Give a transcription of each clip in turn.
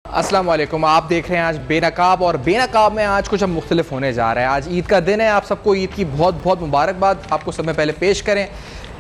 अस्सलाम वालेकुम। आप देख रहे हैं आज बेनकाब, और बेनकाब में आज कुछ हम मुख्तलिफ होने जा रहे हैं। आज ईद का दिन है, आप सबको ईद की बहुत बहुत मुबारकबाद आपको सब में पहले पेश करें।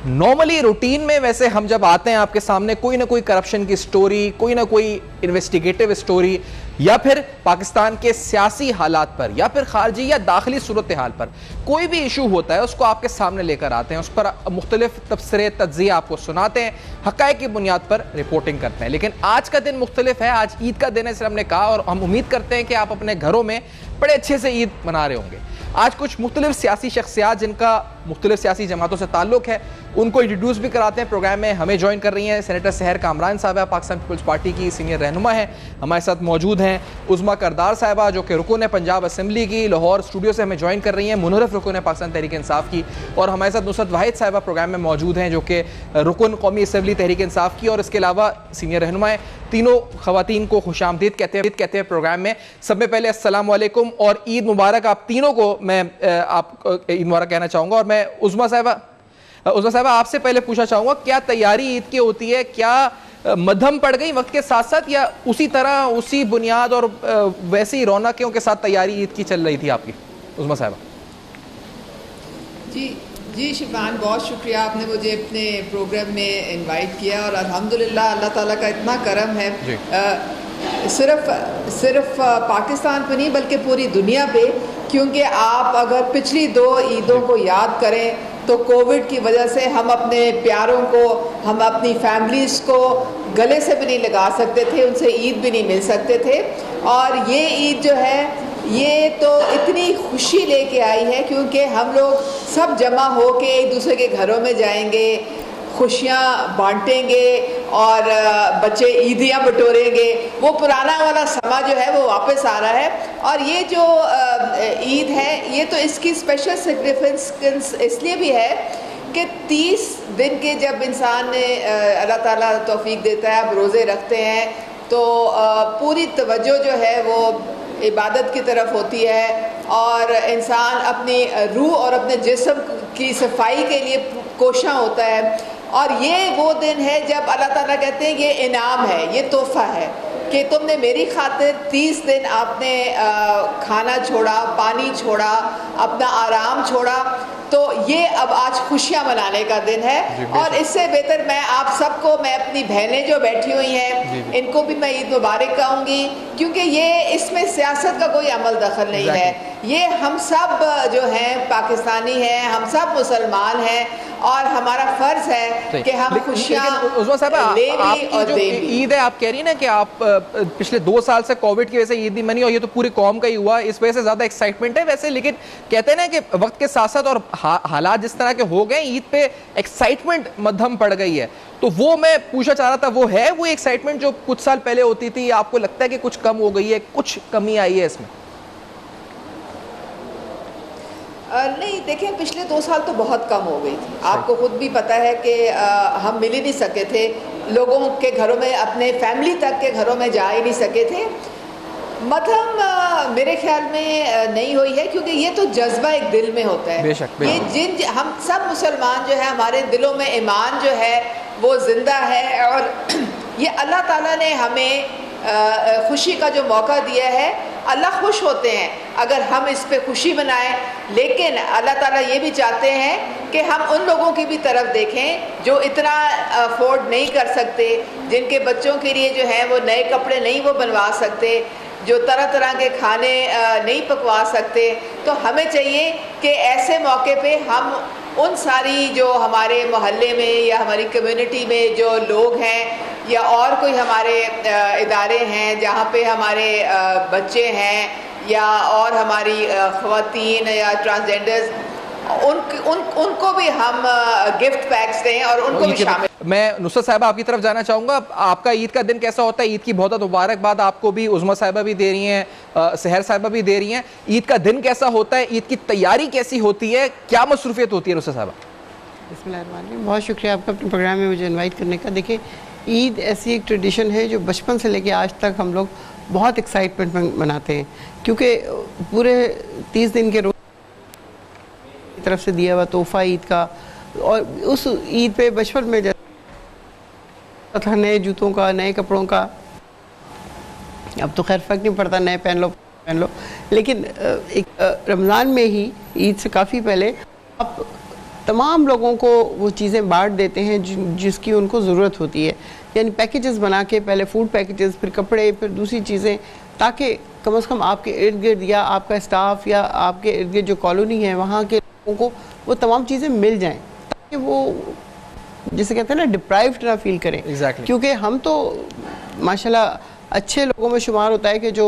नॉर्मली रूटीन में वैसे हम जब आते हैं आपके सामने कोई ना कोई करप्शन की स्टोरी, कोई ना कोई इन्वेस्टिगेटिव स्टोरी, या फिर पाकिस्तान के सियासी हालात पर, या फिर खारजी या दाखिली सूरत हाल पर कोई भी इशू होता है उसको आपके सामने लेकर आते हैं, उस पर मुख्तलिफ तबसरे तज्जिया आपको सुनाते हैं, हक़ाइक़ की बुनियाद पर रिपोर्टिंग करते हैं। लेकिन आज का दिन मुख्तलिफ है, आज ईद का दिन है, इसलिए हमने कहा, और हम उम्मीद करते हैं कि आप अपने घरों में बड़े अच्छे से ईद मना रहे होंगे। आज कुछ मुख्तलिफ सियासी शख्सियात जिनका मुख्तलिफ सियासी जमातों से ताल्लुक है उनको इंट्रोड्यूस भी कराते हैं। प्रोग्राम में हमें ज्वाइन कर रही हैं सेनेटर सहर कामरान साहबा, पाकिस्तान पीपल्स पार्टी की सीनियर रहनुमा है, हमारे साथ मौजूद हैं उज़्मा करदार साहबा जो कि रुकन है पंजाब असम्बली की, लाहौर स्टूडियो से हमें ज्वाइन कर रही हैं, मुनरफ रुकन है पाकिस्तान तहरीक इंसाफ की, और हमारे साथ नुसरत वाहिद साहबा प्रोग्राम में मौजूद हैं जो कि रुकन कौमी असम्बली तहरीक इंसाफ की, और इसके अलावा सीनियर रहनुमा है। तीनों खवातीन को खुशामदीद कहते हैं प्रोग्राम में। सब में पहले अस्सलाम वालेकुम और ईद मुबारक। आप तीनों को मैं आपको ईद मुबारक कहना चाहूँगा, और मैं उज़्मा साहबा आपसे पहले पूछना चाहूँगा, क्या तैयारी ईद की होती है, क्या मध्यम पड़ गई वक्त के साथ साथ, या उसी तरह उसी बुनियाद और वैसी रौनकों के साथ तैयारी ईद की चल रही थी आपकी? उज़्मा साहबा। जी शिफान, बहुत शुक्रिया, आपने मुझे अपने प्रोग्राम में इनवाइट किया, और अल्हम्दुलिल्लाह अल्लाह ताला का इतना करम है, सिर्फ पाकिस्तान पे नहीं बल्कि पूरी दुनिया पे, क्योंकि आप अगर पिछली 2 ईदों को याद करें तो कोविड की वजह से हम अपने प्यारों को, हम अपनी फैमिलीज़ को गले से भी नहीं लगा सकते थे, उनसे ईद भी नहीं मिल सकते थे। और ये ईद जो है ये तो इतनी खुशी लेके आई है क्योंकि हम लोग सब जमा हो के एक दूसरे के घरों में जाएंगे, खुशियाँ बांटेंगे और बच्चे ईदियाँ बटोरेंगे। वो पुराना वाला समा जो है वो वापस आ रहा है। और ये जो ईद है ये तो इसकी स्पेशल सिग्निफिकेंस इसलिए भी है कि 30 दिन के जब इंसान ने अल्लाह ताला तौफीक देता है, आप रोज़े रखते हैं तो पूरी तवज्जो जो है वो इबादत की तरफ होती है, और इंसान अपनी रूह और अपने जिस्म की सफाई के लिए कोशा होता है। और ये वो दिन है जब अल्लाह ताला कहते हैं ये इनाम है, ये तोहफ़ा है कि तुमने मेरी खातिर 30 दिन आपने खाना छोड़ा, पानी छोड़ा, अपना आराम छोड़ा, तो ये अब आज खुशियाँ मनाने का दिन है। और इससे बेहतर मैं आप सबको, मैं अपनी बहनें जो बैठी हुई हैं इनको भी मैं ईद मुबारक कहूँगी, क्योंकि ये इसमें सियासत का कोई अमल दखल नहीं है। ये हम सब जो हैं पाकिस्तानी हैं, हम सब मुसलमान हैं, और हमारा फ़र्ज है कि हम खुशियाँ ले भी और दे भी। ईद है, आप कह रही ना कि आप पिछले 2 साल से कोविड की वजह से ईद नहीं मनी, और ये तो पूरी कौम का ही हुआ, इस वजह से ज़्यादा एक्साइटमेंट है वैसे। लेकिन कहते हैं ना कि वक्त के साथ साथ और हालात जिस तरह के हो गए, ईद पे एक्साइटमेंट मध्यम पड़ गई है, तो वो मैं पूछना चाह रहा था, वो है वो एक्साइटमेंट जो कुछ साल पहले होती थी, आपको लगता है कि कुछ कम हो गई है, कुछ कमी आई है इसमें? नहीं, देखें, पिछले 2 साल तो बहुत कम हो गई थी। आपको खुद भी पता है कि हम मिल ही नहीं सके थे, लोगों के घरों में, अपने फैमिली तक के घरों में जा ही नहीं सके थे। मतलब मेरे ख्याल में नहीं हुई है, क्योंकि ये तो जज्बा एक दिल में होता है। बेशक। ये हम सब मुसलमान जो है, हमारे दिलों में ईमान जो है वो ज़िंदा है, और ये अल्लाह ताला ने हमें खुशी का जो मौका दिया है। अल्लाह खुश होते हैं अगर हम इस पे खुशी मनाएं, लेकिन अल्लाह ताला ये भी चाहते हैं कि हम उन लोगों की भी तरफ देखें जो इतना अफोर्ड नहीं कर सकते, जिनके बच्चों के लिए जो है वो नए कपड़े नहीं वो बनवा सकते, जो तरह तरह के खाने नहीं पकवा सकते। तो हमें चाहिए कि ऐसे मौके पे हम उन सारी जो हमारे मोहल्ले में या हमारी कम्युनिटी में जो लोग हैं, या और कोई हमारे इदारे हैं जहाँ पे हमारे बच्चे हैं, या और हमारी ख़वातीन या ट्रांसजेंडर्स, उनको भी हम गिफ्ट पैक्स दें और उनको भी शामिल। मैं नुसरत साहिबा आपकी तरफ जाना चाहूँगा, आपका ईद का दिन कैसा होता है? ईद की बहुत बहुत मुबारकबाद आपको भी, उज़्मा साहिबा भी दे रही हैं, सहर साहिबा भी दे रही हैं। ईद का दिन कैसा होता है? ईद की तैयारी कैसी होती है? क्या मसरूफियत होती है नुसरत साहिबा? बिस्मिल्लाह, बहुत शुक्रिया आपका अपने प्रोग्राम में मुझे इन्वाइट करने का। देखिए, ईद ऐसी एक ट्रेडिशन है जो बचपन से लेके आज तक हम लोग बहुत एक्साइटमेंट में मनाते हैं, क्योंकि पूरे 30 दिन के रोज़ की तरफ से दिया हुआ तोहफ़ा ईद का, और उस ईद पे बचपन में था नए जूतों का, नए कपड़ों का, अब तो खैर फ़र्क नहीं पड़ता, नए पहन लो, लेकिन एक रमज़ान में ही ईद से काफ़ी पहले आप तमाम लोगों को वो चीज़ें बांट देते हैं जिसकी उनको ज़रूरत होती है, यानी पैकेजेस बना के, पहले फूड पैकेजेस, फिर कपड़े, फिर दूसरी चीज़ें, ताकि कम से कम आपके इर्द गिर्द या आपका स्टाफ या आपके इर्द गिर्द जो कॉलोनी है वहाँ के लोगों को वो तमाम चीज़ें मिल जाएं, ताकि वो जिसे कहते हैं ना डिप्राइव्ड ना फील करें। Exactly. क्योंकि हम तो माशाल्लाह अच्छे लोगों में शुमार होता है कि जो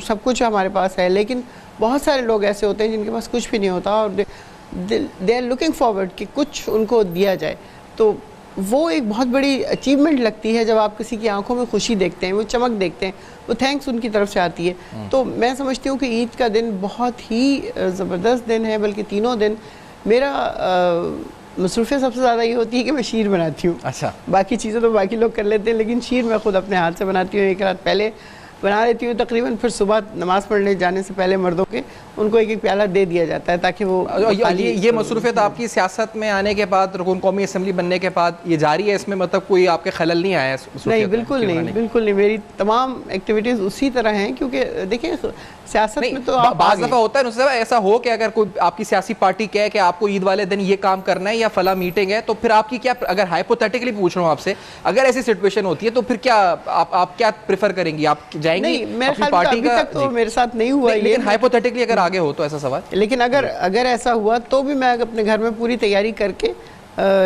सब कुछ हमारे पास है, लेकिन बहुत सारे लोग ऐसे होते हैं जिनके पास कुछ भी नहीं होता और दे आर लुकिंग फॉरवर्ड कि कुछ उनको दिया जाए। तो वो एक बहुत बड़ी अचीवमेंट लगती है जब आप किसी की आंखों में खुशी देखते हैं, वो चमक देखते हैं, वो थैंक्स उनकी तरफ से आती है। तो मैं समझती हूँ कि ईद का दिन बहुत ही ज़बरदस्त दिन है, बल्कि तीनों दिन मेरा मसरूफ़ियत सबसे ज़्यादा ये होती है कि मैं शीर बनाती हूँ। अच्छा, बाकी चीज़ें तो बाकी लोग कर लेते हैं, लेकिन शीर मैं खुद अपने हाथ से बनाती हूँ। एक रात पहले बना लेती हूँ तकरीबन, फिर सुबह नमाज़ पढ़ने जाने से पहले मर्दों के उनको एक एक प्याला दे दिया जाता है, ताकि वो ये मसरूफियत आपकी सियासत में आने के बाद, रुकन कौमी असम्बली बनने के बाद ये जारी है? इसमें मतलब कोई आपके खलल नहीं आया? नहीं, बिल्कुल नहीं, बिल्कुल नहीं। मेरी तमाम एक्टिविटीज़ उसी तरह हैं, क्योंकि देखिए सियासत में तो बाज़ दफ़ा होता है नुस्रत साहब ऐसा हो कि अगर कोई आपकी सियासी पार्टी कहे कि आपको ईद वाले दिन ये काम करना है या फला मीटिंग है, तो फिर आपकी क्या, अगर हाइपोथेटिकली पूछ रहा हूँ आपसे, अगर ऐसी सिचुएशन होती है तो फिर क्या आप क्या प्रेफर करेंगी? आप जाएंगी अपनी पार्टी का? तो मेरे साथ नहीं हुआ ये, लेकिन हाइपोथेटिकली अगर आगे हो तो ऐसा सवाल। लेकिन अगर ऐसा हुआ तो भी मैं अपने घर में पूरी तैयारी करके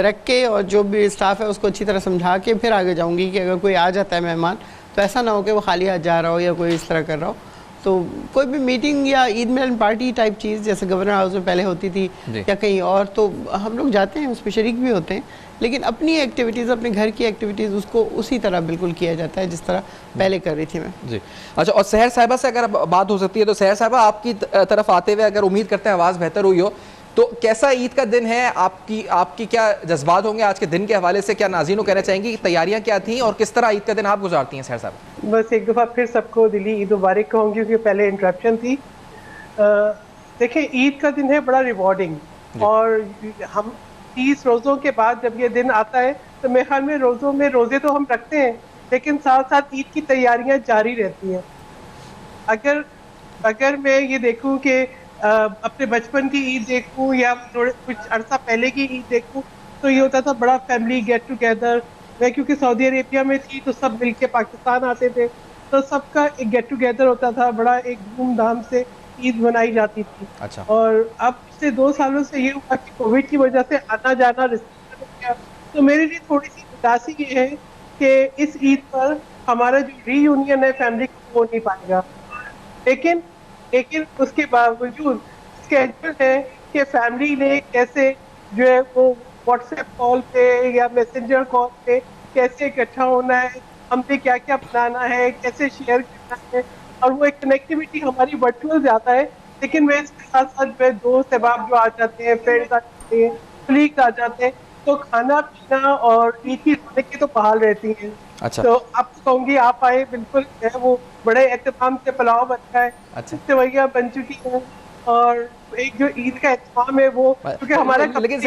रख के और जो भी स्टाफ है उसको अच्छी तरह समझा के फिर आगे जाऊंगी कि अगर कोई आ जाता है मेहमान तो ऐसा ना हो कि वो खाली हाथ जा रहा हो या कोई इस तरह कर रहा हो। तो कोई भी मीटिंग या ईद मिलन पार्टी टाइप चीज़ जैसे गवर्नर हाउस में पहले होती थी या कहीं और, तो हम लोग जाते हैं, उसमें शरीक भी होते हैं, लेकिन अपनी एक्टिविटीज़, अपने घर की एक्टिविटीज़ उसको उसी तरह बिल्कुल किया जाता है जिस तरह पहले कर रही थी मैं। जी, अच्छा। और सहर साहिबा से अगर बात हो सकती है तो सहर साहिबा आपकी तरफ आते हुए, अगर उम्मीद करते हैं आवाज़ बेहतर हुई हो, तो कैसा ईद का दिन है? आपकी क्या जज्बात होंगे आज के दिन के हवाले से? क्या नाज़रीन को कहना चाहेंगी कि तैयारियां क्या थी और किस तरह ईद का दिन आप गुजारती हैं सहर साहब? बस एक दफ़ा फिर सबको दिली ईद मुबारक कहूँगी, क्योंकि पहले इंटरप्शन थी। देखिए, ईद का दिन है बड़ा रिवॉर्डिंग, और हम 30 रोज़ों के बाद जब ये दिन आता है तो मेरे ख्याल में रोज़े तो हम रखते हैं, लेकिन साथ साथ ईद की तैयारियां जारी रहती हैं। अगर मैं ये देखूं कि अपने बचपन की ईद देखूं या कुछ अरसा पहले की ईद देखूं, तो ये होता था बड़ा फैमिली गेट टुगेदर। मैं क्योंकि सऊदी अरेबिया में थी तो सब मिलके पाकिस्तान आते थे, तो सबका एक गेट टुगेदर होता था, बड़ा एक धूमधाम से ईद मनाई जाती थी। अच्छा। और अब पिछले 2 सालों से ये हुआ कि कोविड की वजह से आना जाना रिस्ट्रिक्ट हो गया, तो मेरे लिए थोड़ी सी उदासी ये है कि इस ईद पर हमारा जो रीयूनियन है फैमिली को हो नहीं पाएगा। लेकिन उसके बावजूद स्केड्यूल है कि फैमिली ने कैसे जो है वो व्हाट्सएप कॉल पे या मैसेंजर कॉल पे कैसे इकट्ठा होना है, हमने क्या क्या बनाना है, कैसे शेयर करना है, और वो एक कनेक्टिविटी हमारी वर्चुअल ज़्यादा है। लेकिन मैं इसके साथ साथ जो दोस्त अहबाब जो आ जाते हैं, फ्रेंड्स आ जाते हैं, कलीग्स आ जाते हैं, तो खाना पीना और ईद की रौनक की तो बहाल रहती है। अच्छा। तो आप कहूँगी आप आए, बिल्कुल है, वो बड़े एहतमाम से पुलाव बनता है, अच्छा, सेवइयां बन चुकी हैं, और एक जो ईद का एहतमाम है वो, क्योंकि हमारा लेकिन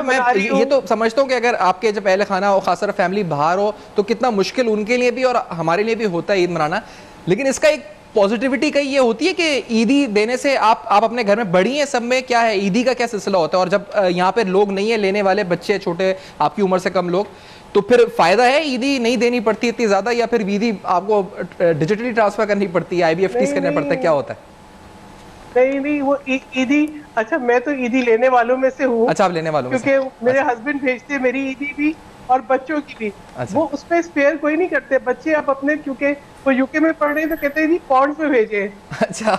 मैं ये तो समझता हूँ कि अगर आपके जब पहले खाना हो, खासकर फैमिली बाहर हो, तो कितना मुश्किल उनके लिए भी और हमारे लिए भी होता है ईद मनाना। लेकिन इसका एक पॉजिटिविटी कहीं ये होती है कि ईदी देने से आप अपने घर में बड़ी हैं, सब में क्या है, ईदी का क्या सिलसिला होता है, और जब यहाँ पे लोग नहीं है लेने वाले, बच्चे छोटे, आपकी उम्र से कम लोग, तो फिर फायदा है? ईदी नहीं देनी पड़ती इतनी ज्यादा, या फिर ईदी आपको डिजिटली ट्रांसफर करनी पड़ती है, IBFTs करना पड़ता है, क्या होता है? नहीं, वो ईदी, अच्छा मैं तो ईदी लेने वालों में से हूँ। अच्छा, आप लेने वालों में से? क्योंकि मेरे हस्बैंड भेजते मेरी ईदी भी और बच्चों की भी। अच्छा। वो उसमें स्पेयर कोई नहीं करते बच्चे, आप अपने, क्योंकि वो यूके में पढ़ रहे हैं तो कहते हैं जी पाउंड में भेजे। अच्छा,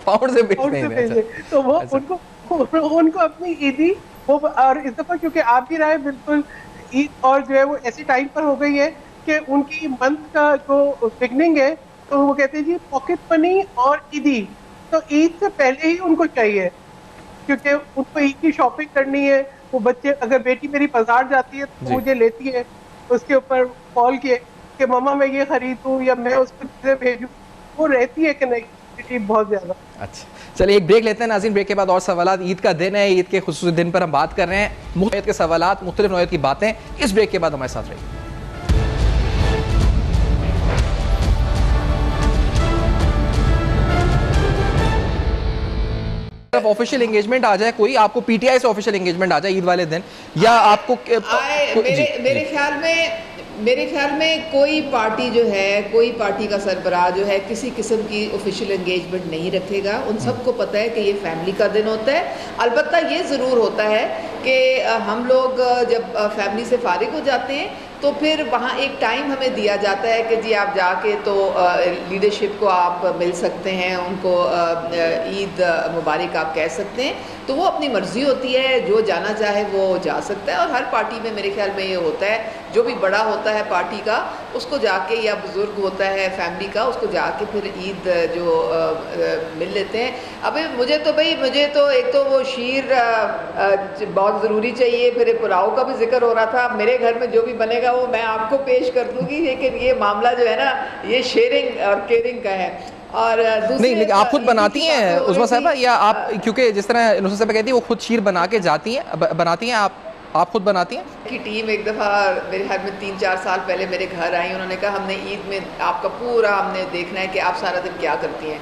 पाउंड से भेजे, तो वो उनको अपनी ईदी वो, और इस दफा क्योंकि आप भी रहे बिल्कुल ईद, और जो है वो ऐसी टाइम पर हो गई है कि उनकी मंथ का जो बिगनिंग है, तो वो कहते हैं जी पॉकेट मनी और ईदी, तो ईद से पहले ही उनको चाहिए, क्योंकि उनको ईद की शॉपिंग करनी है। वो बच्चे, अगर बेटी मेरी बाजार जाती है तो मुझे लेती है, उसके ऊपर कॉल किए कि मम्मा मैं ये खरीदूं या मैं उसको चीजें भेजूं, वो रहती है कनेक्टिविटी बहुत ज्यादा। अच्छा, चलिए एक ब्रेक लेते हैं नाज़रीन। ब्रेक के बाद और सवालात, ईद का दिन है, ईद के खुसूसी दिन पर हम बात कर रहे हैं, मुख्तलिफ के सवालात, मुख्तलिफ नौयत की बातें। इस ब्रेक के बाद हमारे साथ रहिए। ऑफ ऑफिशियल एंगेजमेंट आ जाए, कोई आपको पीटीआई से ऑफिशियल एंगेजमेंट आ जाए ईद वाले दिन, या आपको मेरे ख्याल में कोई पार्टी जो है, कोई पार्टी का सरबराह जो है किसी किस्म की ऑफिशियल एंगेजमेंट नहीं रखेगा। उन सबको पता है कि ये फैमिली का दिन होता है। अलबत्ता ये ज़रूर होता है कि हम लोग जब फैमिली से फारिग हो जाते हैं तो फिर वहाँ एक टाइम हमें दिया जाता है कि जी आप जाके तो लीडरशिप को आप मिल सकते हैं, उनको ईद मुबारक आप कह सकते हैं। तो वो अपनी मर्ज़ी होती है, जो जाना चाहे वो जा सकता है। और हर पार्टी में मेरे ख्याल में ये होता है, जो भी बड़ा होता है पार्टी का उसको जाके, या बुज़ुर्ग होता है फैमिली का, उसको जाके फिर ईद जो मिल लेते हैं। अबे मुझे तो एक तो वो शीर बहुत ज़रूरी चाहिए, फिर पुलाव का भी जिक्र हो रहा था। मेरे घर में जो भी बनेगा वो मैं आपको पेश कर दूँगी, लेकिन ये मामला जो है ना, ये शेयरिंग और केयरिंग का है। और नहीं, लेकिन आप खुद बनाती हैं उस्मा साहबा, या आप, क्योंकि जिस तरह नुसरत साहबा कहती है वो खुद शीर बना के बनाती हैं, आप खुद बनाती हैं? की टीम एक दफ़ा मेरे घर में 3-4 साल पहले मेरे घर आई। उन्होंने कहा हमने ईद में आपका पूरा हमने देखना है कि आप सारा दिन क्या करती हैं।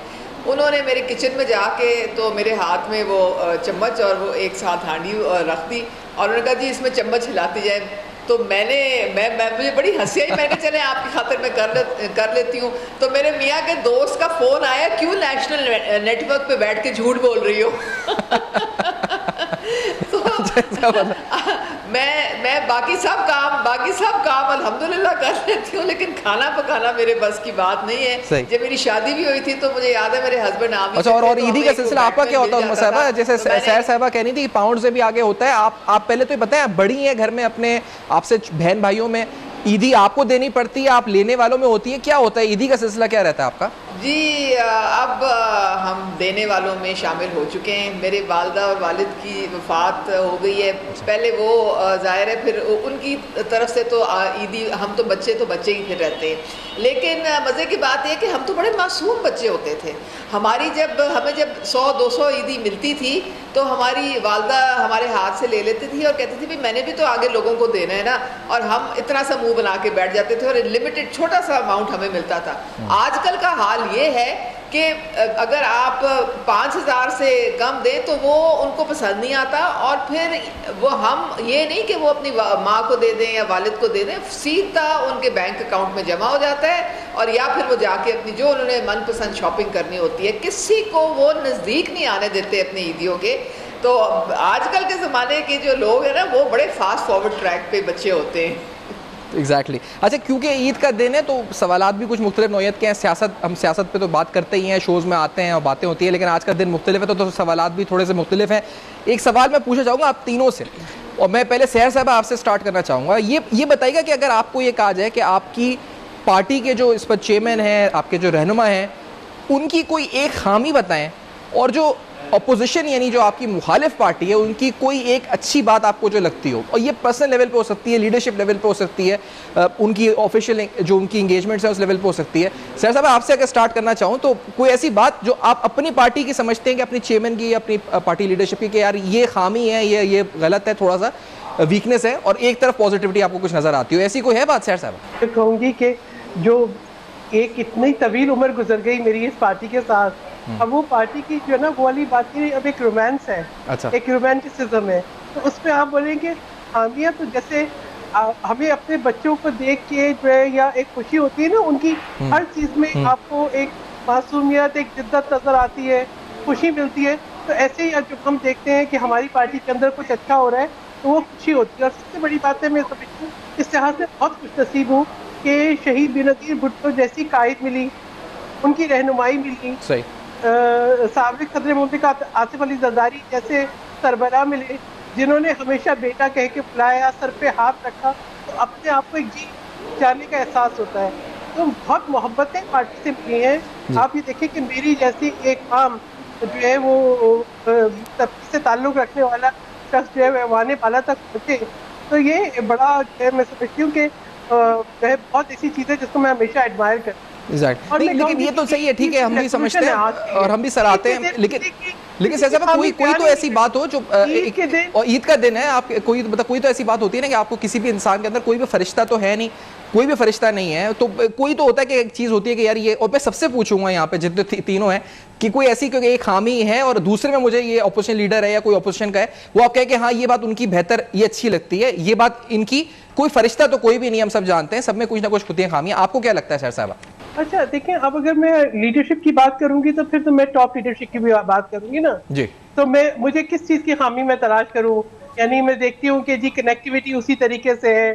उन्होंने मेरे किचन में जाके तो मेरे हाथ में वो चम्मच और वो एक साथ हांडी रख दी, और उन्होंने कहा जी इसमें चम्मच हिलाती जाए। तो मुझे बड़ी हंसी आई। मैंने चले आपकी खातिर मैं कर लेती हूँ। तो मेरे मियाँ के दोस्त का फ़ोन आया, क्यों नेशनल नेटवर्क पे बैठ के झूठ बोल रही हो? तो मैं बाकी सब काम अल्हम्दुलिल्लाह कर लेती हूँ, लेकिन खाना पकाना मेरे बस की बात नहीं है। जब मेरी शादी भी हुई थी तो मुझे याद है मेरे हस्बैंड आम। अच्छा, और ईदी का सिलसिला आपका क्या होता है उस्मा साहबा? जैसे सैर साहबा कह रही थी पाउंड से भी आगे होता है। आप पहले तो बताएं, आप बड़ी हैं घर में, अपने आपसे बहन भाइयों में ईदी आपको देनी पड़ती है, आप लेने वालों में होती है, क्या होता है ईदी का सिलसिला क्या रहता है आपका? जी अब हम देने वालों में शामिल हो चुके हैं। मेरे वालिदा और वालिद की वफ़ात हो गई है। पहले वो ज़ाहिर है, फिर उनकी तरफ से तो ईदी, हम तो बच्चे ही फिर रहते हैं। लेकिन मज़े की बात यह कि हम तो बड़े मासूम बच्चे होते थे। हमें जब 100-200 ईदी मिलती थी तो हमारी वालिदा हमारे हाथ से ले लेती थी और कहती थी भाई मैंने भी तो आगे लोगों को देना है ना, और हम इतना सा मुंह बना के बैठ जाते थे और लिमिटेड छोटा सा अमाउंट हमें मिलता था। आजकल का हाल ये है कि अगर आप 5,000 से कम दें तो वो उनको पसंद नहीं आता, और फिर वो हम ये नहीं कि वो अपनी माँ को दे दें या वालिद को दे दें, सीधा उनके बैंक अकाउंट में जमा हो जाता है, और या फिर वो जाके अपनी जो उन्होंने मनपसंद शॉपिंग करनी होती है। किसी को वो नज़दीक नहीं आने देते अपनी ईदियों के। तो आजकल के ज़माने के जो लोग हैं ना, वो बड़े फास्ट फॉरवर्ड ट्रैक पे बच्चे होते हैं। एग्जैक्टली अच्छा, क्योंकि ईद का दिन है तो सवालात भी कुछ मुख्तलिफ नौयत के हैं। हम सियासत पे तो बात करते ही हैं, शोज़ में आते हैं और बातें होती हैं, लेकिन आज का दिन मुख्तलिफ है तो सवालात भी थोड़े से मुख्तलिफ हैं। एक सवाल मैं पूछना चाहूँगा आप तीनों से, और मैं पहले सहर साहब आपसे स्टार्ट करना चाहूँगा। ये बताइएगा कि अगर आपको ये कहा जाए कि आपकी पार्टी के जो इस पर चेयरमैन हैं, आपके जो रहनुमा हैं, उनकी कोई एक खामी बताएं, और जो अपोजिशन यानी जो आपकी मुखालिफ पार्टी है उनकी कोई एक अच्छी बात आपको जो लगती हो, और ये पर्सनल लेवल पे हो सकती है, लीडरशिप लेवल पे हो सकती है, उनकी ऑफिशियल जो उनकी इंगेजमेंट्स है उस लेवल पे हो सकती है। सर साहब आपसे अगर स्टार्ट करना चाहूँ तो कोई ऐसी बात जो आप अपनी पार्टी की समझते हैं कि अपनी चेयरमैन की या अपनी पार्टी लीडरशिप की, कि यार ये खामी है, ये गलत है, थोड़ा सा वीकनेस है, और एक तरफ पॉजिटिविटी आपको कुछ नजर आती हो, ऐसी कोई है बात? सर साहब मैं कहूँगी कि जो एक इतनी तवील उम्र गुजर गई मेरी इस पार्टी के साथ, अब वो पार्टी की जो है ना वो वाली बात नहीं, अब एक रोमांस है। अच्छा। एक रोमांटिसिज्म है, तो उसमें आप बोलेंगे खामियां, तो जैसे हमें अपने बच्चों को देख के जो है, या एक खुशी होती है ना उनकी, हर चीज़ में आपको एक मासूमियत, एक जिद्दत नजर आती है, खुशी मिलती है। तो ऐसे ही जब हम देखते हैं कि हमारी पार्टी के अंदर कुछ अच्छा हो रहा है तो वो खुशी होती है। और सबसे बड़ी बात है, मैं समझती हूँ इस लिहाज से बहुत खुश नसीब हूँ कि शहीद बेनज़ीर भुट्टो जैसी कायद मिली, उनकी रहनुमाई मिली, सही साबिक़ सदर मुमलिकत आसिफ अली ज़रदारी जैसे सरबराह मिले, जिन्होंने हमेशा बेटा कह के बुलाया, सर पे हाथ रखा, तो अपने आप को एक जी जाने का एहसास होता है। तो बहुत मोहब्बतें पार्टी से मिली हैं। आप ये देखिए कि मेरी जैसी एक आम जो है वो तबके से ताल्लुक़ रखने वाला शख्स जो है वाने वाला तक पहुँचे, तो ये बड़ा जो है मैं समझती हूँ कि बहुत ऐसी चीज़ें जिसको मैं हमेशा एडमायर करती हूँ। लेकिन ये तो सही है, ठीक है, हम भी समझते हैं और हम भी सराहते हैं, लेकिन सर साहब कोई तो ऐसी बात हो जो ईद का दिन है, आप कोई तो ऐसी बात होती है ना कि आपको किसी भी इंसान के अंदर कोई भी फरिश्ता तो है नहीं, कोई भी फरिश्ता नहीं है, तो कोई तो होता है कि एक चीज़ होती है कि यार ये, और मैं सबसे पूछूंगा यहाँ पे जितने तीनों हैं कि कोई ऐसी कोई एक खामी है और दूसरे में मुझे ये अपोजिशन लीडर है या कोई अपोजिशन का है वो आप कहें कि हाँ ये बात उनकी बेहतर, ये अच्छी लगती है, ये बात इनकी, कोई फरिश्ता तो कोई भी नहीं, हम सब जानते हैं, सब में कुछ ना कुछ होती है खामियां, आपको क्या लगता है शहर साहबा? अच्छा देखिए, अब अगर मैं लीडरशिप की बात करूंगी तो फिर तो मैं टॉप लीडरशिप की भी बात करूंगी ना जी। तो मुझे किस चीज की खामी मैं तलाश करूं? यानी मैं देखती हूँ कि जी कनेक्टिविटी उसी तरीके से है,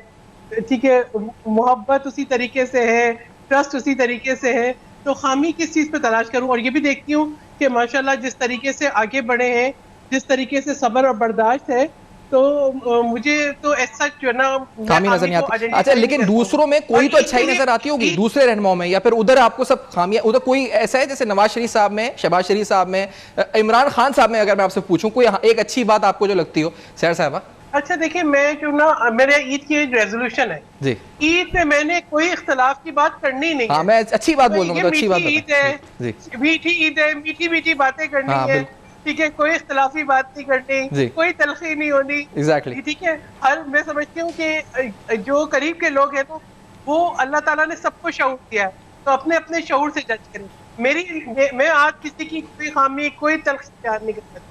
ठीक है, मोहब्बत उसी तरीके से है, ट्रस्ट उसी तरीके से है, तो खामी किस चीज पे तलाश करूं? और ये भी देखती हूँ कि माशाल्लाह जिस तरीके से आगे बढ़े हैं, जिस तरीके से सब्र और बर्दाश्त है, तो मुझे तो ऐसा जो है ना खामी नजर नहीं आती। अच्छा, लेकिन दूसरों में कोई तो अच्छाई नजर आती होगी दूसरे रहनुमाओं में, या फिर उधर आपको सब खामियां, उधर कोई ऐसा है जैसे नवाज शरीफ साहब में, शहबाज शरीफ साहब में, इमरान खान साहब में, अगर मैं आपसे पूछूं कोई एक अच्छी बात आपको जो लगती हो सैर साहबा? अच्छा देखिए, मैं जो ना मेरे ईद की रेजोल्यूशन है जी, ईद में मैंने कोई इख्तलाफ की बात करनी नहीं। हाँ, मैं अच्छी बात बोल रहा हूँ, अच्छी बात ईद है, मीठी ईद है, मीठी मीठी बातें करनी है, ठीक है, कोई इख्तलाफी बात नहीं करनी, कोई तलखी नहीं होनी, एग्जैक्टली, ठीक है। हर मैं समझती हूँ कि जो करीब के लोग हैं तो वो अल्लाह ताला ने सबको शऊर दिया है, तो अपने अपने शऊर से जज करें। मैं आज किसी की कोई खामी, कोई तलखी प्यार नहीं कर सकती,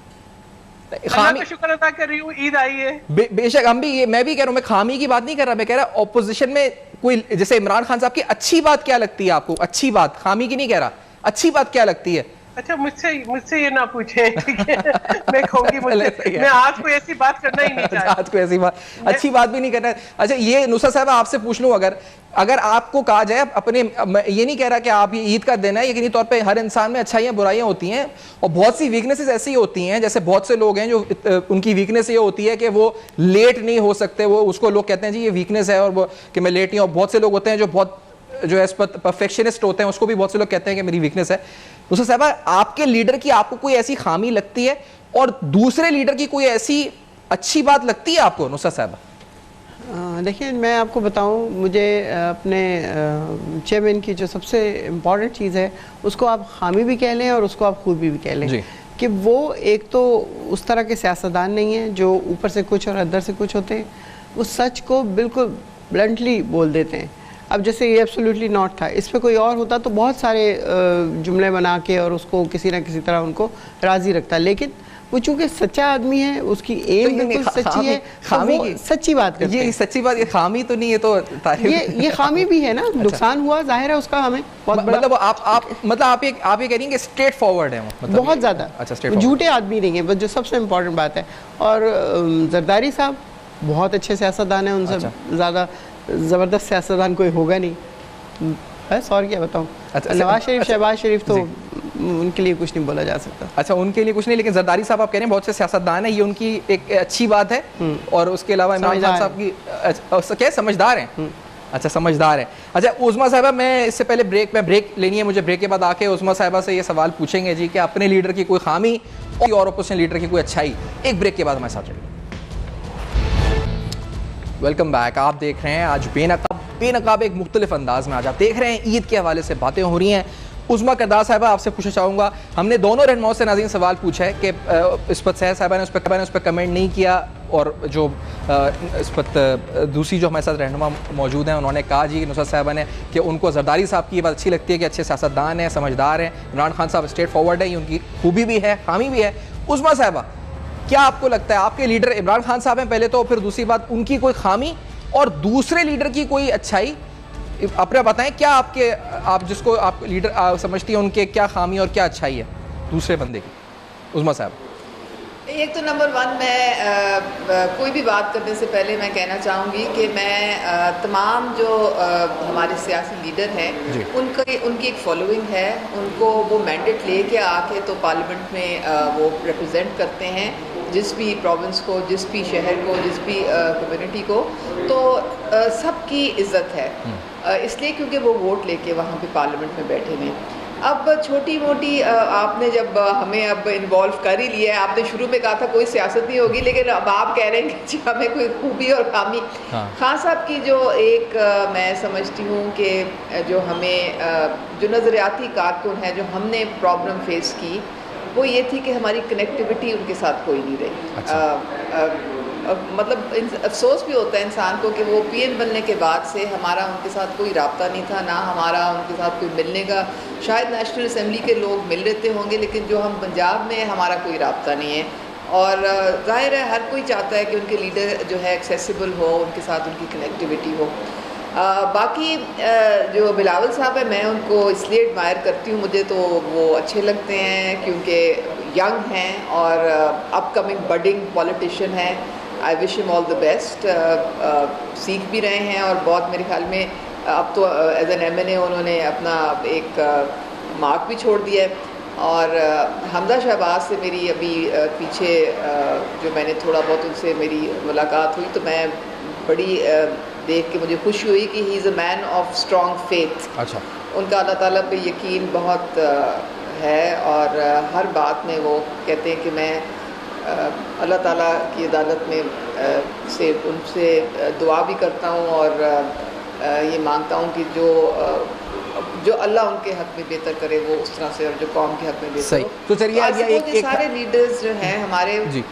खामी का शुक्र अदा कर रही हूँ, ईद आई है। बेशक हम भी, मैं भी कह रहा हूँ, मैं खामी की बात नहीं कर रहा, मैं कह रहा ऑपोजिशन में कोई, जैसे इमरान खान साहब की अच्छी बात क्या लगती है आपको? अच्छी बात, खामी की नहीं कह रहा, अच्छी बात क्या लगती है? अच्छा, मुझसे ये ना पूछे, ठीक है, मैं कहूंगी मैं आज कोई ऐसी बात करना ही नहीं चाहता, आज कोई ऐसी बात, अच्छी बात भी नहीं करना। अच्छा, ये नुसरत साहब आपसे पूछ लूं, अगर आपको कहा जाए अपने, ये नहीं कह रहा कि आप ये ईद का दिन है, यकीनी तौर पे हर इंसान में अच्छाइयाँ बुराइयां होती हैं और बहुत सी वीकनेसेस ऐसी होती हैं, जैसे बहुत से लोग हैं जो उनकी वीकनेस ये होती है कि वो लेट नहीं हो सकते, वो उसको लोग कहते हैं जी ये वीकनेस है और वो कि मैं लेट नहीं, और बहुत से लोग होते हैं जो बहुत जो परफेक्शनिस्ट होते हैं, उसको भी बहुत से लोग कहते हैं कि मेरी वीकनेस है। नुसरत साहबा, आपके लीडर की आपको कोई ऐसी खामी लगती है और दूसरे लीडर की कोई ऐसी अच्छी बात लगती है आपको नुसरत साहबा? देखिए, मैं आपको बताऊं, मुझे अपने चेयरमैन की जो सबसे इम्पॉर्टेंट चीज़ है उसको आप खामी भी कह लें और उसको आप खूबी भी कह लें कि वो एक तो उस तरह के सियासतदान नहीं है जो ऊपर से कुछ और अंदर से कुछ होते हैं, वो सच को बिल्कुल ब्लंटली बोल देते हैं। अब जैसे ये एब्सोल्युटली नॉट था, इस पे कोई और होता तो बहुत सारे जुमले बना के और उसको किसी ना किसी तरह उनको राज़ी रखता, लेकिन वो चूंकि सच्चा आदमी है, उसकी एम बिल्कुल सच्ची है, खामी की सच्ची बात करते हैं। ये सच्ची बात, ये खामी तो नहीं है, तो ये खामी भी है ना, नुकसान हुआ जाहिर है उसका, हमें बहुत बड़ा, मतलब आप ये कह रही हैं कि स्ट्रेट फॉरवर्ड है, मतलब बहुत ज़्यादा। अच्छा, झूठे आदमी नहीं है, बस जो सबसे इम्पोर्टेंट बात है। और जरदारी साहब बहुत अच्छे सियासतदान हैं, उनसे ज़्यादा ज़बरदस्त सियासतदान कोई होगा नहीं, बस और क्या बताऊँ। नवाज शरीफ, शहबाज शरीफ तो उनके लिए कुछ नहीं बोला जा सकता। अच्छा, उनके लिए कुछ नहीं, लेकिन जरदारी साहब आप कह रहे हैं बहुत से सियासतदान है, ये उनकी एक अच्छी बात है, और उसके अलावा इमरान खान साहब की क्या समझदार हैं? अच्छा, समझदार है। अच्छा, उज़मा साहबा, मैं इससे पहले ब्रेक लेनी है मुझे, ब्रेक के बाद आके उज़मा साहबा से ये सवाल पूछेंगे जी कि अपने लीडर की कोई खामी और अपोजिशन लीडर की कोई अच्छाई, एक ब्रेक के बाद हमारे साथ रहिए। Welcome back. आप देख रहे हैं आज बेनकाब एक मुख्तलिफ अंदाज में आज आप देख रहे हैं ईद के हवाले से बातें हो रही हैं। उज़मा करदार साहबा, आपसे पूछना चाहूँगा, हमने दोनों रहनुमाओं से नाज़रीन सवाल पूछा है कि इस पर सैर साहबा ने उस पर कमेंट नहीं किया, और जो इस पर दूसरी जो हमारे साथ रहनुमा मौजूद हैं उन्होंने कहा जी नुसरत साहबा ने कि उनको जरदारी साहब की ये बात अच्छी लगती है कि अच्छे सियासतदान हैं, समझदार हैं, इमरान खान साहब स्ट्रेट फॉरवर्ड है, ये उनकी खूबी भी है, खामी भी है। उज़मा साहबा, क्या आपको लगता है आपके लीडर इमरान खान साहब हैं पहले तो, फिर दूसरी बात उनकी कोई खामी और दूसरे लीडर की कोई अच्छाई, अपना बताएं क्या आप जिसको आप लीडर समझती हैं उनके क्या खामी और क्या अच्छाई है दूसरे बंदे की? उज़मा साहब, एक तो नंबर वन, मैं कोई भी बात करने से पहले मैं कहना चाहूँगी कि मैं तमाम जो हमारे सियासी लीडर हैं उनकी एक फॉलोइंग है, उनको वो मैंडेट लेके आके तो पार्लियामेंट में वो रिप्रेजेंट करते हैं जिस भी प्रोविंस को, जिस भी शहर को, जिस भी कम्युनिटी को, तो सबकी इज्जत है इसलिए क्योंकि वो वोट लेके वहाँ पे पार्लियामेंट में बैठे हुए। अब छोटी मोटी आपने जब हमें अब इन्वॉल्व कर ही लिया है, आपने शुरू में कहा था कोई सियासत नहीं होगी, लेकिन अब आप कह रहे हैं कि हमें कोई खूबी और खामी। खान साहब की जो एक मैं समझती हूँ कि जो हमें जो नज़रियाती कारकुन है, जो हमने प्रॉब्लम फेस की, वो ये थी कि हमारी कनेक्टिविटी उनके साथ कोई नहीं रही। मतलब अफसोस भी होता है इंसान को कि वो पीएम बनने के बाद से हमारा उनके साथ कोई राब्ता नहीं था, ना हमारा उनके साथ कोई मिलने का। शायद नेशनल असम्बली के लोग मिल लेते होंगे, लेकिन जो हम पंजाब में हमारा कोई राब्ता नहीं है। और जाहिर है हर कोई चाहता है कि उनके लीडर जो है एक्सेसिबल हो, उनके साथ उनकी कनेक्टिविटी हो। बाकी जो बिलावल साहब है, मैं उनको इसलिए एडमायर करती हूँ, मुझे तो वो अच्छे लगते हैं क्योंकि यंग हैं और अपकमिंग बडिंग पॉलिटिशियन हैं। I wish him all the best. सीख भी रहे हैं और बहुत मेरे ख्याल में अब तो एज एन MNA उन्होंने अपना एक मार्क भी छोड़ दिया है। और हमदा शहबाज से मेरी अभी पीछे जो मैंने थोड़ा बहुत उनसे मेरी मुलाकात हुई तो मैं बड़ी देख के मुझे खुशी हुई कि he is a man of strong faith. अच्छा, उनका अल्लाह ताला पे यकीन बहुत है और हर बात में वो कहते हैं कि मैं अल्लाह ताला की अदालत में से उनसे दुआ भी करता हूँ और ये मांगता हूँ कि जो अल्लाह उनके हक में बेहतर करे वो उस तरह से, और जो कौम के हक में बेहतर सही। हो। तो चलिए एक सारे लीडर्स जो हैं हमारे जी,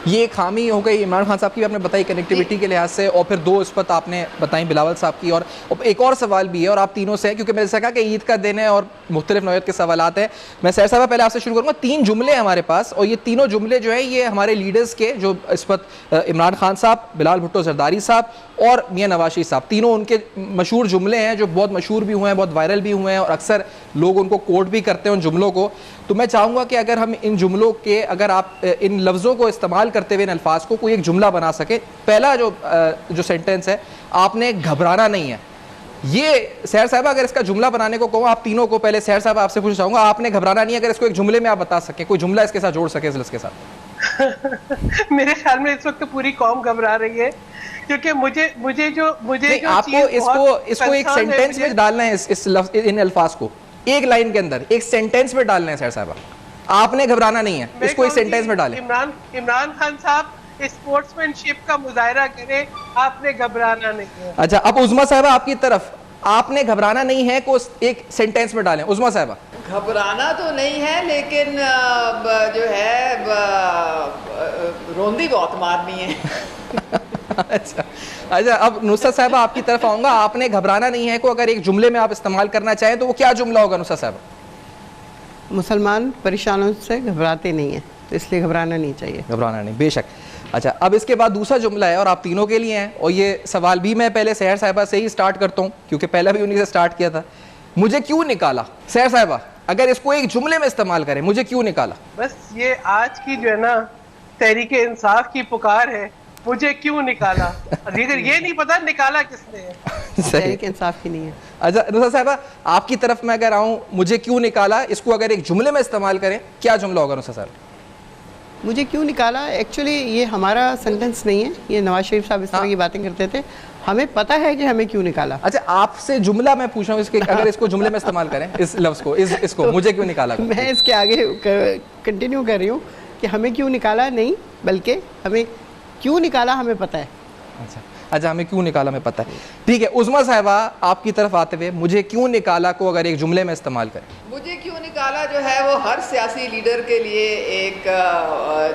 ये खामी हो गई इमरान खान साहब की आपने बताई कनेक्टिविटी के लिहाज से, और फिर 2 इस्पत आपने बताई बिलावल साहब की। और एक और सवाल भी है और आप तीनों से है, क्योंकि मैंने जैसा कहा कि ईद का दिन है और मुख्तलिफ नौयत के सवालात हैं। मैं सैर साहब पहले आपसे शुरू करूँगा। 3 जुमले हमारे पास और ये तीनों जुमले जो है ये हमारे लीडर्स के, जो इस्पत इमरान खान साहब, बिलावल भुट्टो जरदारी साहब और मियां नवाज शरीफ साहब, तीनों उनके मशहूर जुमले हैं जो बहुत मशहूर भी हुए हैं, बहुत वायरल भी हुए हैं और अक्सर लोग उनको कोट भी करते हैं उन जुमलों को। तो मैं चाहूँगा कि अगर हम इन जुमलों के, अगर आप इन लफ्ज़ों को इस्तेमाल करते हुए इन अल्फाज को कोई एक जुमला बना सके। पहला जो सेंटेंस है, आपने घबराना नहीं है। ये सैर साहब अगर इसका जुमला बनाने को कहूँ आप तीनों को, पहले सैर साहब आपसे पूछना चाहूँगा, आपने घबराना नहीं है, अगर इसको एक जुमले में आप बता सकें, कोई जुमला इसके साथ जोड़ सके इस लफ्ज़ के साथ। मेरे ख्याल में इस वक्त पूरी कौम घबरा रही है क्योंकि मुझे जो आपको इसको एक सेंटेंस में डालना है, इन अल्फाज को एक लाइन के अंदर एक सेंटेंस में डालना है। सैर साहब आपने घबराना नहीं है, इसको एक सेंटेंस में डालें। इमरान खान साहब स्पोर्ट्समैनशिप का मुजाहरा करें, आपने घबराना नहीं है। अच्छा, अब उज़मा साहब आपकी तरफ, आपने घबराना नहीं है को एक सेंटेंस में डालें। उज़मा साहब घबराना तो नहीं है, लेकिन जो है रोंदी बहुत मारनी है। अच्छा, अब नुसरत साहब आपकी तरफ आऊंगा। आपने घबराना नहीं है को अगर एक जुमले में आप इस्तेमाल करना चाहें तो वो क्या जुमला होगा नुसरत साहब? मुसलमान परेशानों से घबराते नहीं हैं, तो इसलिए घबराना नहीं चाहिए। घबराना नहीं, बेशक। अच्छा, अब इसके बाद दूसरा जुमला है और आप तीनों के लिए हैं, और ये सवाल भी मैं पहले सहर साहिबा से ही स्टार्ट करता हूँ क्योंकि पहले भी उन्हीं से स्टार्ट किया था। मुझे क्यों निकाला? सहर साहिबा अगर इसको एक जुमले में इस्तेमाल करें, मुझे क्यों निकाला? बस ये आज की जो है ना तहरीक इंसाफ की पुकार है, मुझे क्यों निकाला। अगर ये नहीं पता निकाला किसने है। तहरीक इंसाफ की नहीं है। अच्छा नुसरत साहिबा आपकी तरफ मैं अगर आऊँ, मुझे क्यों निकाला, इसको अगर एक जुमले में इस्तेमाल करें क्या जुमला होगा नुसरत साहब? मुझे क्यों निकाला एक्चुअली ये हमारा सेंटेंस नहीं है, ये नवाज शरीफ साहब इस तरह की बातें करते थे, हमें पता है कि हमें क्यों निकाला। अच्छा, आपसे जुमला मैं पूछ रहा हूँ, इसके अगर इसको जुमले में इस्तेमाल करें, इस लफ्ज़ को, इसको तो मुझे क्यों निकाला, मैं इसके आगे कंटिन्यू कर रही हूँ कि हमें क्यों निकाला नहीं, बल्कि हमें क्यों निकाला हमें पता है। अच्छा, हमें क्यों निकाला हमें पता है। ठीक है, उज़मा साहिबा आपकी तरफ आते हुए मुझे क्यों निकाला को अगर एक जुमले में इस्तेमाल करें। मुझे क्यों निकाला जो है वो हर सियासी लीडर के लिए एक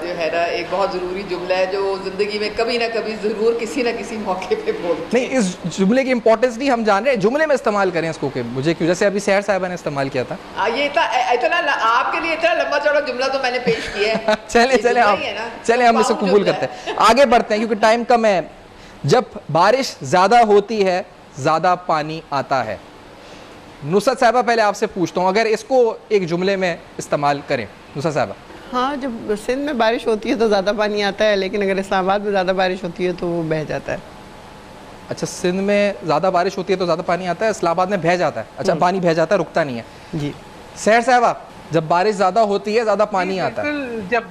जो है ना एक बहुत ज़रूरी जुमला है जो ज़िंदगी में कभी ना कभी ज़रूर किसी ना किसी मौके पे बोलते हैं। नहीं, इस जुमले की इंपॉर्टेंस नहीं हम जान रहे हैं, जुमले में इस्तेमाल करें इसको कि मुझे क्यों, जैसे अभी सहर साहिबा ने इस्तेमाल किया था। ये इतना आपके लिए इतना लंबा चौड़ा जुमला तो मैंने पेश किया है। चले हम इसको कबूल करते हैं, आगे बढ़ते हैं क्योंकि टाइम कम है। जब बारिश ज्यादा होती है ज्यादा पानी आता है। नुसरत साहिबा पहले आपसे पूछता हूँ, अगर इसको एक जुमले में इस्तेमाल करें नुसरत साहिबा। हाँ, जब सिंध में बारिश होती है तो ज़्यादा पानी आता है, लेकिन अगर इस्लामाबाद में ज़्यादा बारिश होती है तो वो बह जाता है। अच्छा, सिंध में ज़्यादा बारिश होती है तो ज़्यादा पानी आता है, इस्लामाबाद में बह जाता है। अच्छा, पानी बह जाता है, रुकता नहीं है। जी सहर साहिबा, जब बारिश ज़्यादा होती है ज़्यादा पानी आता है। जब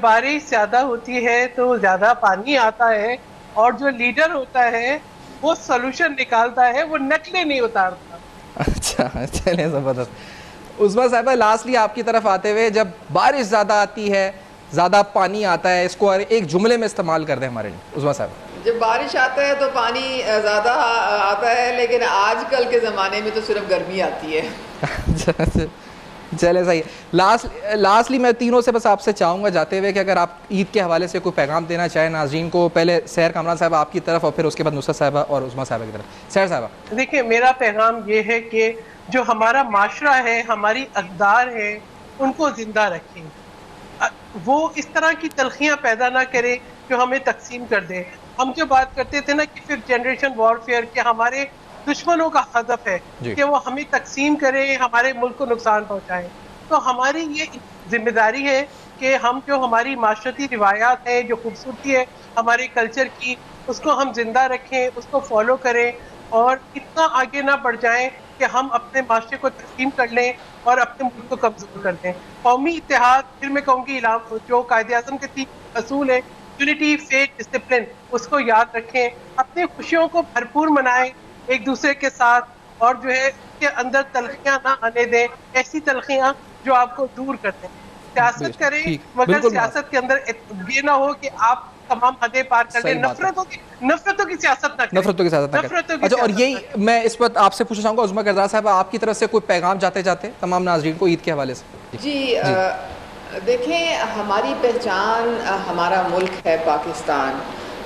बारिश ज्यादा होती है तो ज्यादा पानी आता है, और जो लीडर होता है वो सॉल्यूशन निकालता है, वो नकले नहीं उतारता। अच्छा, चलिए जबरदस्त। उज़मा साहिबा लास्टली आपकी तरफ आते हुए, जब बारिश ज्यादा आती है ज्यादा पानी आता है, इसको एक जुमले में इस्तेमाल कर दें हमारे लिए उज़मा साहिबा। जब बारिश आता है तो पानी ज़्यादा आता है, लेकिन आजकल के ज़माने में तो सिर्फ गर्मी आती है। चले सही। लास्टली मैं तीनों से बस आपसे चाहूँगा जाते हुए कि अगर आप ईद के हवाले से कोई पैगाम देना चाहें नाज़रीन को, पहले सैर कामरान साहब आपकी तरफ और फिर उसके बाद नुसरत साहबा और उज़मा साहबा की तरफ। सैर साहबा। देखिए, मेरा पैगाम ये है कि जो हमारा माशरा है, हमारी अक़दार है, उनको जिंदा रखें। वो इस तरह की तलखियाँ पैदा ना करें जो हमें तकसीम कर दे। हम जो बात करते थे ना कि फिफ्थ जनरेशन वॉरफेयर के हमारे दुश्मनों का हदफ है कि वो हमें तकसीम करें, हमारे मुल्क को नुकसान पहुंचाएं। तो हमारी ये जिम्मेदारी है कि हम जो हमारी माशरती रिवायात है, जो खूबसूरती है हमारे कल्चर की, उसको हम जिंदा रखें, उसको फॉलो करें और इतना आगे ना बढ़ जाएं कि हम अपने माशरे को तकसीम कर लें और अपने मुल्क को कमजोर कर दें। कौमी इत्तेहाद, फिर मैं कहूँगी जो कायदे-ए-आज़म के 3 असूल है, यूनिटी, फेथ, डिसिप्लिन, उसको याद रखें। अपनी खुशियों को भरपूर मनाएं एक दूसरे के साथ और जो है के अंदर तलखियां ना आने दें, ऐसी तलखियां जो आपको दूर कर दें। सियासत करें मगर सियासत के अंदर ये ना हो कि आप तमाम हदें पार कर लें। नफरतों की सियासत ना करें। नफरतों की सियासत ना करें। अच्छा, और यही मैं इस वक्त आपसे पूछना चाहूँगा उज़मा करदार साहब, आपकी तरफ से कोई पैगाम जाते जाते तमाम नाज़रीन को ईद के हवाले से? जी, देखें, हमारी पहचान हमारा मुल्क है पाकिस्तान,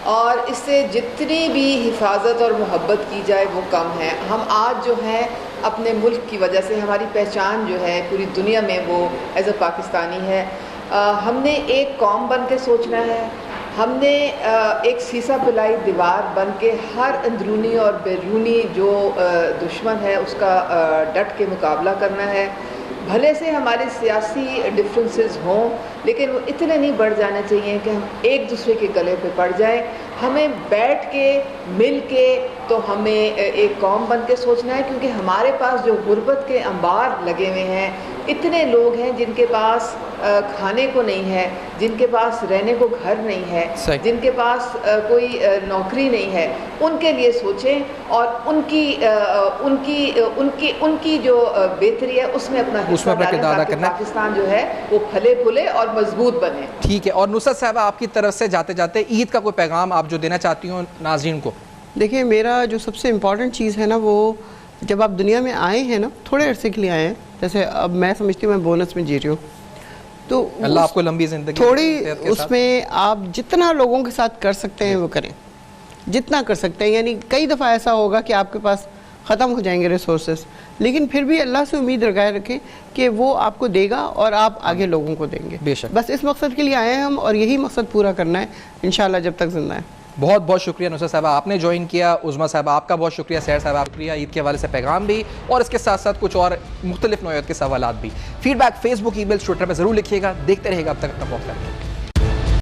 और इससे जितनी भी हिफाजत और मोहब्बत की जाए वो कम है। हम आज जो है अपने मुल्क की वजह से हमारी पहचान जो है पूरी दुनिया में वो एज अ पाकिस्तानी है। हमने एक कौम बन के सोचना है, हमने एक सीसा पिलाई दीवार बन के हर अंदरूनी और बैरूनी जो दुश्मन है उसका डट के मुकाबला करना है। भले से हमारे सियासी डिफरेंसेस हों, लेकिन वो इतने नहीं बढ़ जाने चाहिए कि हम एक दूसरे के गले पे पड़ जाएं। हमें बैठ के मिल के तो हमें एक कौम बन के सोचना है, क्योंकि हमारे पास जो गुर्बत के अंबार लगे हुए हैं, इतने लोग हैं जिनके पास खाने को नहीं है, जिनके पास रहने को घर नहीं है, जिनके पास कोई नौकरी नहीं है, उनके लिए सोचें और उनकी जो बेहतरी है उसमें अपना हिस्सा डालें ताकि पाकिस्तान जो है वो फले फूले और मजबूत बने। ठीक है, और नुसरत साहबा आपकी तरफ से जाते जाते ईद का कोई पैगाम आप जो देना चाहती हो नाज़रीन को? देखिए, मेरा जो सबसे इम्पॉर्टेंट चीज़ है ना, वो जब आप दुनिया में आए हैं ना, थोड़े अरसे के लिए आए हैं, जैसे अब मैं समझती हूँ मैं बोनस में जी रही हूँ, तो अल्लाह आपको लंबी ज़िंदगी थोड़ी उसमें आप जितना लोगों के साथ कर सकते हैं वो करें, जितना कर सकते हैं। यानी कई दफ़ा ऐसा होगा कि आपके पास ख़त्म हो जाएंगे रिसोर्सेज, लेकिन फिर भी अल्लाह से उम्मीद लगाए रखें कि वो आपको देगा और आप आगे लोगों को देंगे। बेशक, बस इस मकसद के लिए आए हैं हम और यही मकसद पूरा करना है इंशाल्लाह जब तक जिंदा है। बहुत बहुत शुक्रिया नुसरत साहबा, आपने ज्वाइन किया। उज़मा साहबा आपका बहुत शुक्रिया। सैर साहब आपका शुक्रिया। ईद के हवाले से पैगाम भी और इसके साथ साथ कुछ और मुख्तलिफ नौयत के सवालात भी। फीडबैक फेसबुक, ईमेल, ट्विटर में ज़रूर लिखिएगा। देखते रहेगा अब तक अपना बहुत